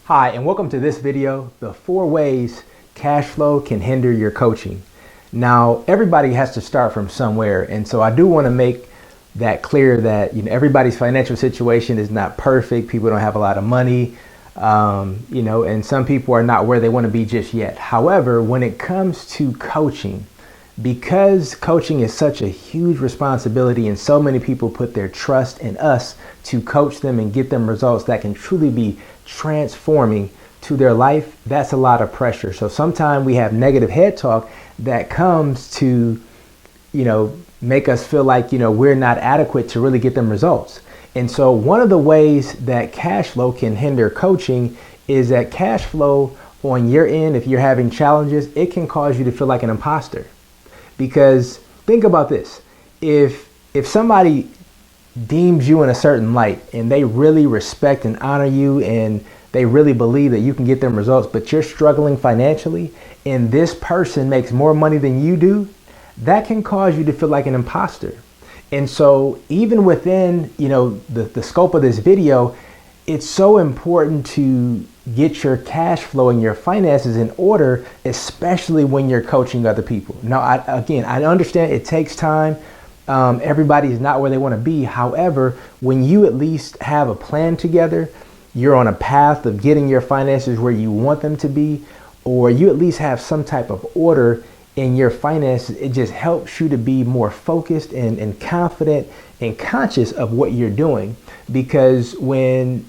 Hi, and welcome to this video, the 4 ways cash flow can hinder your coaching. Now, everybody has to start from somewhere, and so I do want to make that clear that everybody's financial situation is not perfect. People don't have a lot of money, and some people are not where they want to be just yet. However, when it comes to coaching, because coaching is such a huge responsibility and so many people put their trust in us to coach them and get them results that can truly be transforming to their life, that's a lot of pressure. So sometimes we have negative head talk that comes to, make us feel like, we're not adequate to really get them results. And so one of the ways that cash flow can hinder coaching is that cash flow on your end, if you're having challenges, it can cause you to feel like an imposter. Because think about this, if somebody deems you in a certain light and they really respect and honor you and they really believe that you can get them results, but you're struggling financially and this person makes more money than you do, that can cause you to feel like an imposter. And so even within, the scope of this video, it's so important to get your cash flow and your finances in order, especially when you're coaching other people. Now, I understand it takes time. Everybody's not where they want to be. However, when you at least have a plan together, you're on a path of getting your finances where you want them to be, or you at least have some type of order in your finances, it just helps you to be more focused and confident and conscious of what you're doing. Because when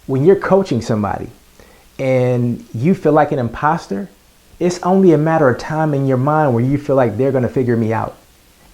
you're coaching somebody and you feel like an imposter, it's only a matter of time in your mind where you feel like they're going to figure me out.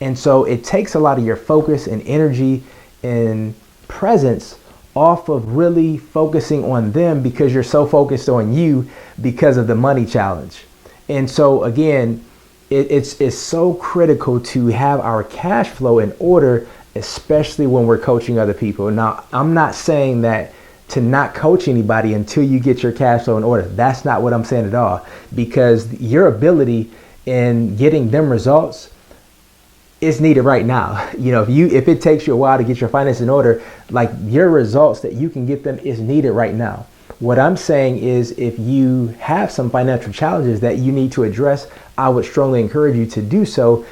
And so it takes a lot of your focus and energy and presence off of really focusing on them because you're so focused on you because of the money challenge. And so again, it's so critical to have our cash flow in order, especially when we're coaching other people. Now, I'm not saying that to not coach anybody until you get your cash flow in order. That's not what I'm saying at all, because your ability in getting them results is needed right now. If it takes you a while to get your finances in order, like your results that you can get them is needed right now. What I'm saying is if you have some financial challenges that you need to address, I would strongly encourage you to do so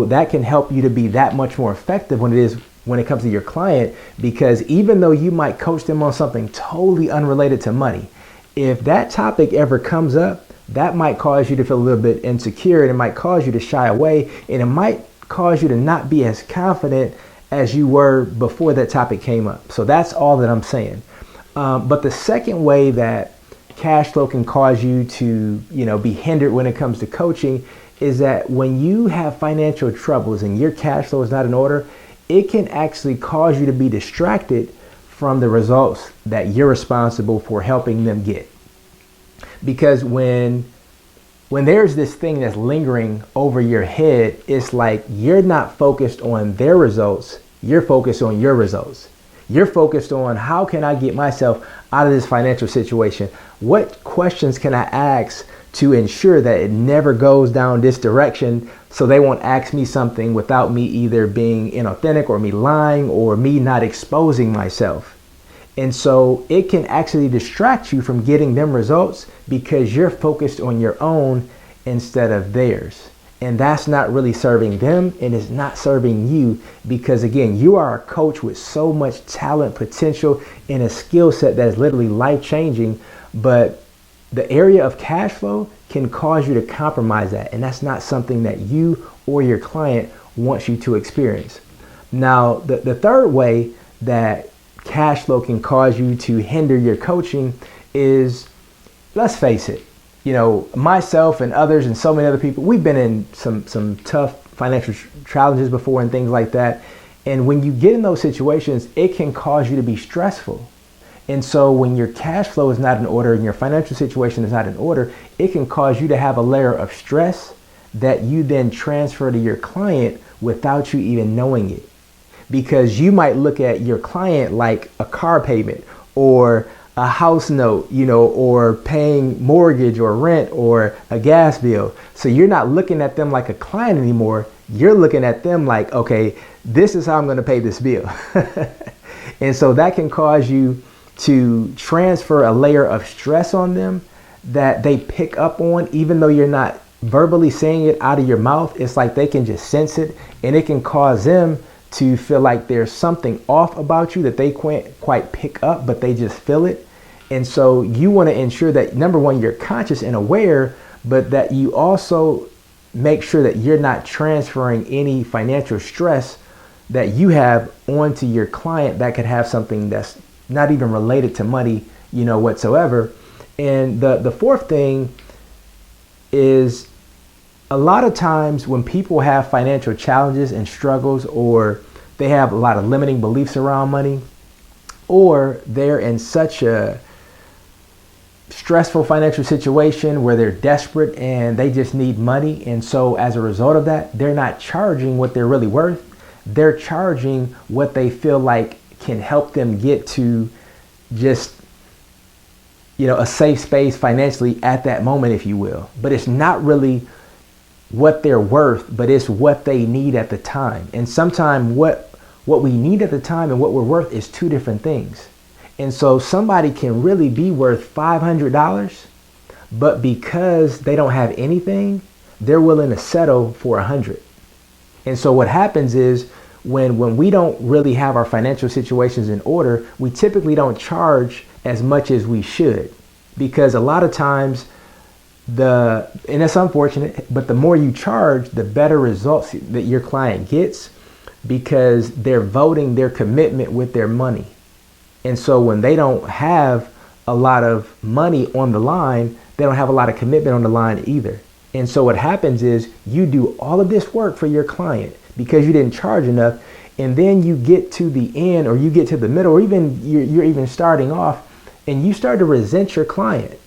that can help you to be that much more effective when it comes to your client. Because even though you might coach them on something totally unrelated to money, if that topic ever comes up, that might cause you to feel a little bit insecure, and it might cause you to shy away, and it might cause you to not be as confident as you were before that topic came up. So that's all that I'm saying. But the second way that cash flow can cause you to, be hindered when it comes to coaching is that when you have financial troubles and your cash flow is not in order, it can actually cause you to be distracted from the results that you're responsible for helping them get. Because when there's this thing that's lingering over your head, it's like you're not focused on their results, you're focused on your results. You're focused on how can I get myself out of this financial situation? What questions can I ask to ensure that it never goes down this direction so they won't ask me something without me either being inauthentic or me lying or me not exposing myself. And so it can actually distract you from getting them results because you're focused on your own instead of theirs. And that's not really serving them, and it's not serving you, because again, you are a coach with so much talent, potential, and a skill set that is literally life-changing. But the area of cash flow can cause you to compromise that, and that's not something that you or your client wants you to experience. Now, the third way that cash flow can cause you to hinder your coaching is, let's face it, myself and others and so many other people, we've been in some tough financial challenges before and things like that. And when you get in those situations, it can cause you to be stressful. And so when your cash flow is not in order and your financial situation is not in order, it can cause you to have a layer of stress that you then transfer to your client without you even knowing it. Because you might look at your client like a car payment or a house note, or paying mortgage or rent or a gas bill. So you're not looking at them like a client anymore. You're looking at them like, okay, this is how I'm going to pay this bill. And so that can cause you to transfer a layer of stress on them that they pick up on, even though you're not verbally saying it out of your mouth. It's like they can just sense it, and it can cause them to feel like there's something off about you that they can't quite pick up, but they just feel it. And so you want to ensure that, number one, you're conscious and aware, but that you also make sure that you're not transferring any financial stress that you have onto your client that could have something that's not even related to money, whatsoever. And the fourth thing is, a lot of times when people have financial challenges and struggles, or they have a lot of limiting beliefs around money, or they're in such a stressful financial situation where they're desperate and they just need money, and so as a result of that, they're not charging what they're really worth. They're charging what they feel like can help them get to just a safe space financially at that moment, if you will. But it's not really what they're worth, but it's what they need at the time. And sometimes what we need at the time and what we're worth is two different things. And so somebody can really be worth $500, but because they don't have anything, they're willing to settle for $100. And so what happens is, when we don't really have our financial situations in order, we typically don't charge as much as we should, because a lot of times and it's unfortunate, but the more you charge, the better results that your client gets, because they're voting their commitment with their money. And so when they don't have a lot of money on the line, they don't have a lot of commitment on the line either. And so what happens is, you do all of this work for your client because you didn't charge enough, and then you get to the end, or you get to the middle, or even you're even starting off, and you start to resent your client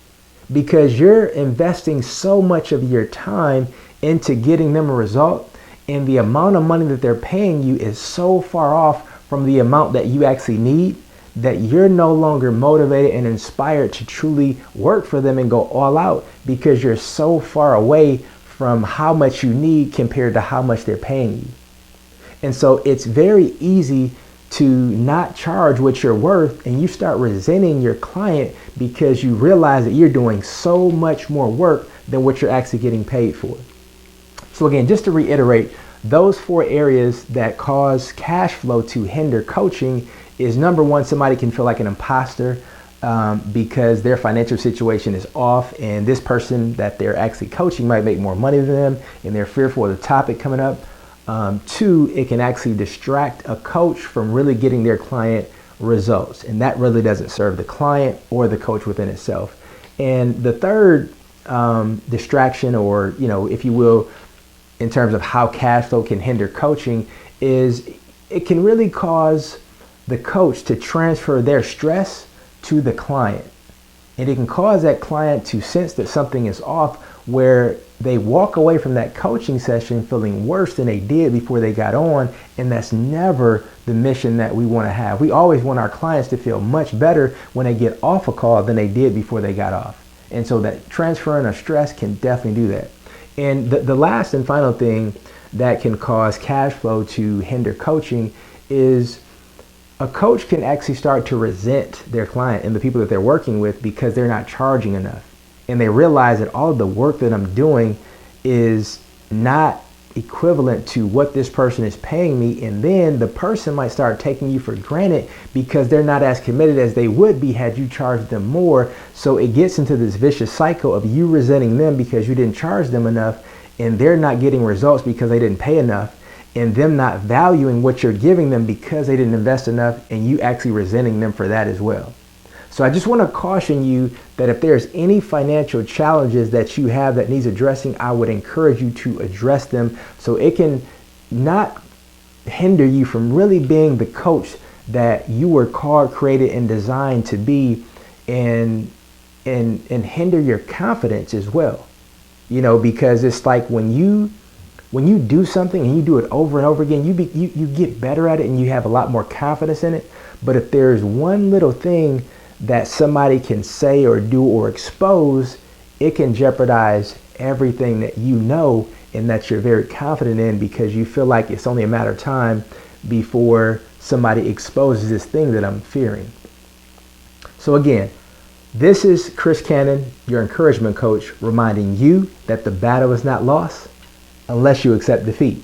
because you're investing so much of your time into getting them a result, and the amount of money that they're paying you is so far off from the amount that you actually need, that you're no longer motivated and inspired to truly work for them and go all out, because you're so far away from how much you need compared to how much they're paying you. And so it's very easy to not charge what you're worth, and you start resenting your client because you realize that you're doing so much more work than what you're actually getting paid for. So again, just to reiterate, those 4 areas that cause cash flow to hinder coaching is, number one, somebody can feel like an imposter because their financial situation is off, and this person that they're actually coaching might make more money than them, and they're fearful of the topic coming up. 2, it can actually distract a coach from really getting their client results, and that really doesn't serve the client or the coach within itself. And the third distraction, or if you will, in terms of how cash flow can hinder coaching, is it can really cause the coach to transfer their stress to the client. And it can cause that client to sense that something is off, where they walk away from that coaching session feeling worse than they did before they got on. And that's never the mission that we want to have. We always want our clients to feel much better when they get off a call than they did before they got off. And so that transferring of stress can definitely do that. And the last and final thing that can cause cash flow to hinder coaching is, a coach can actually start to resent their client and the people that they're working with because they're not charging enough. And they realize that all of the work that I'm doing is not equivalent to what this person is paying me. And then the person might start taking you for granted because they're not as committed as they would be had you charged them more. So it gets into this vicious cycle of you resenting them because you didn't charge them enough, and they're not getting results because they didn't pay enough, and them not valuing what you're giving them because they didn't invest enough, and you actually resenting them for that as well. So I just want to caution you that if there's any financial challenges that you have that needs addressing, I would encourage you to address them so it can not hinder you from really being the coach that you were called, created, and designed to be, and hinder your confidence as well. Because it's like when you do something and you do it over and over again, you get better at it and you have a lot more confidence in it. But if there's one little thing that somebody can say or do or expose, it can jeopardize everything that you know and that you're very confident in, because you feel like it's only a matter of time before somebody exposes this thing that I'm fearing. So again, this is Chris Cannon, your encouragement coach, reminding you that the battle is not lost unless you accept defeat.